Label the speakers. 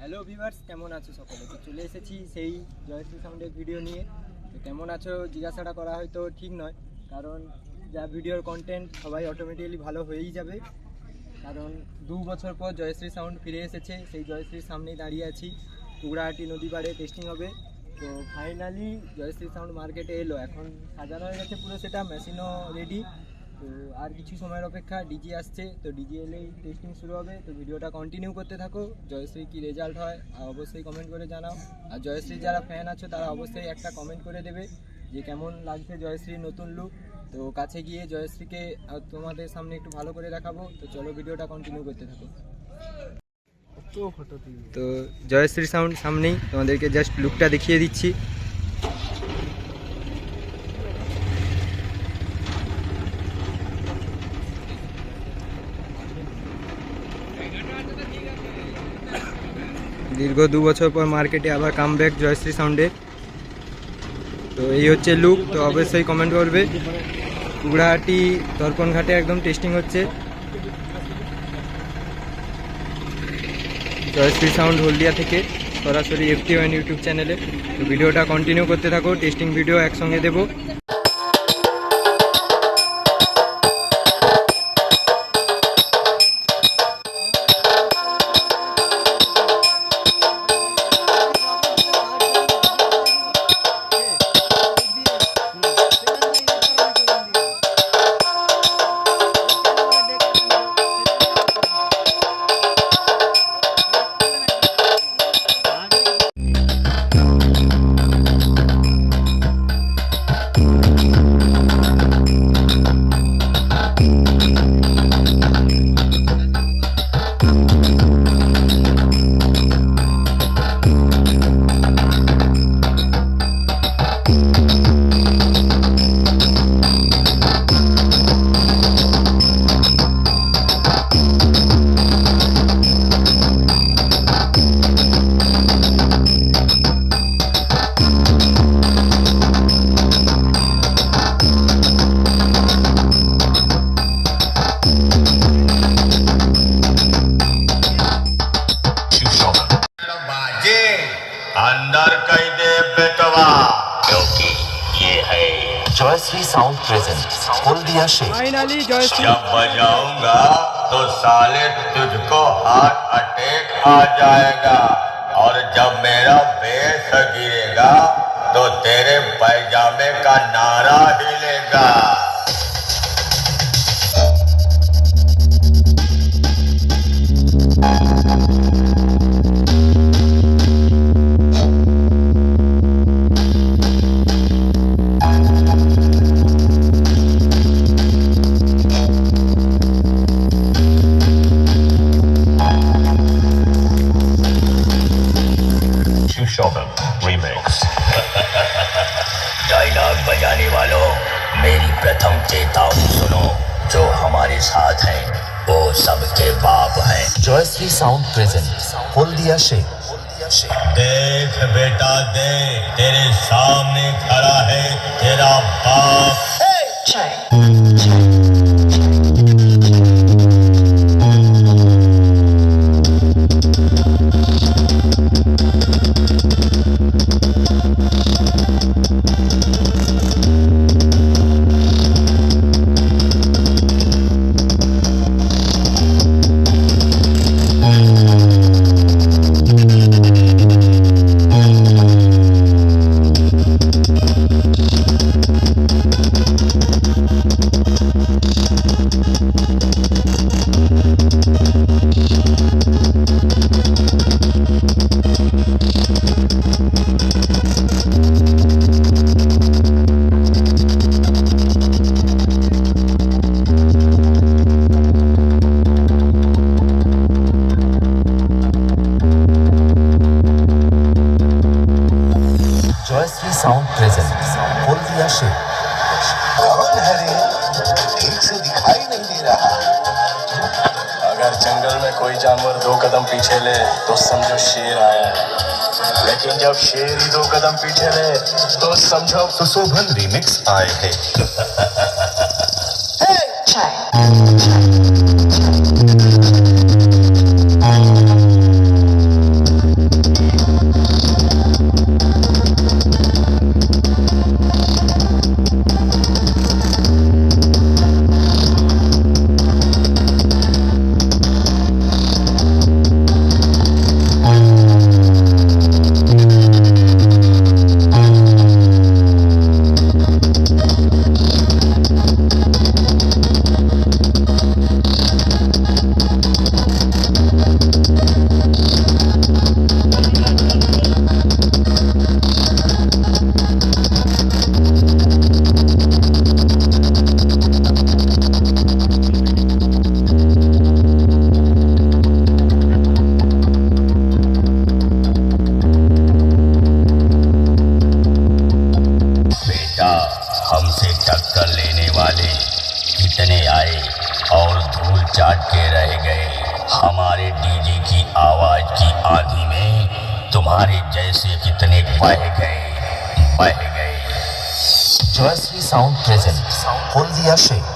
Speaker 1: Hello viewers, কেমন আছো সকলে? তো চলে এসেছি সেই জয়শ্রী সাউন্ডের ভিডিও নিয়ে। তো কেমন আছো জিজ্ঞাসাটা করা হয়তো ঠিক নয়, কারণ যা ভিডিওর কন্টেন্ট সবাই অটোমেটিক্যালি ভালো হয়েই যাবে। কারণ 2 বছর পর জয়শ্রী সাউন্ড ফিরে এসেছে, সেই জয়শ্রীর সামনেই দাঁড়িয়ে আছি। কুগড়াহাটি নদী পাড়ে টেস্টিং হবে। তো ফাইনালি জয়শ্রী সাউন্ড মার্কেটে এলো, এখন সাজানো হয়ে গেছে পুরো, সেটা মেশিনও রেডি। তো আর কিছু সময়ের অপেক্ষা, ডিজি আসছে, তো ডিজি এলেই টেস্টিং শুরু হবে। তো ভিডিওটা কন্টিনিউ করতে থাকো। জয়শ্রী কি রেজাল্ট হয় অবশ্যই কমেন্ট করে জানাও। আর জয়শ্রীর যারা ফ্যান আছো তারা অবশ্যই একটা কমেন্ট করে দেবে যে কেমন লাগছে জয়শ্রীর নতুন লুক। তো কাছে গিয়ে জয়শ্রীকে তোমাদের সামনে একটু ভালো করে দেখাবো। তো চলো ভিডিওটা কন্টিনিউ করতে থাকো। তো জয়শ্রী সাউন্ড সামনেই, তোমাদেরকে জাস্ট লুকটা দেখিয়ে দিচ্ছি। দীর্ঘ 2 বছর পর মার্কেটে আবার কামব্যাক জয়শ্রী সাউন্ডের। তো এই হচ্ছে লুক। তো অবশ্যই কমেন্ট করবে। কুগড়াহাটি দর্পণ ঘাটে একদম টেস্টিং হচ্ছে জয়শ্রী সাউন্ড হলদিয়া থেকে, সরাসরি FT1 ইউটিউব চ্যানেলে। তো ভিডিওটা কন্টিনিউ করতে থাকো, টেস্টিং ভিডিও একসঙ্গে দেবো।
Speaker 2: अंदर कई दे बेटवा, क्योंकि ये है जयश्री साउंड प्रेजेंट हल्दिया से।
Speaker 1: फाइनली जयश्री
Speaker 2: जब बजाऊंगा तो साले तुझको हार्ट अटैक आ जाएगा, और जब मेरा बेस गिरेगा तो तेरे पैजामे का नारा हिलेगा। रिमिक्स। डायलॉग बजाने वालों, मेरी प्रथम चेतावनी सुनो। जो हमारे साथ हैं वो सबके बाप हैं।
Speaker 3: जयश्री साउंड प्रेजेंट हल्दिया से।
Speaker 2: देख बेटा देख, तेरे सामने खड़ा है तेरा बाप।
Speaker 3: जयश्री साउंड प्रेजेंट हल्दिया से।
Speaker 4: कौन है रे? ठीक से दिखाई नहीं दे रहा। अगर जंगल में कोई जानवर 2 कदम पीछे ले तो समझो शेर आया है, लेकिन जब शेर ही 2 कदम पीछे ले तो समझो सुशोभन रिमिक्स आए हैं।
Speaker 2: आए और धूल चाट के रह गए। हमारे डीजे की आवाज की आंधी में तुम्हारे जैसे कितने बह गए।
Speaker 3: Jayshree Sound present Holdia Shake.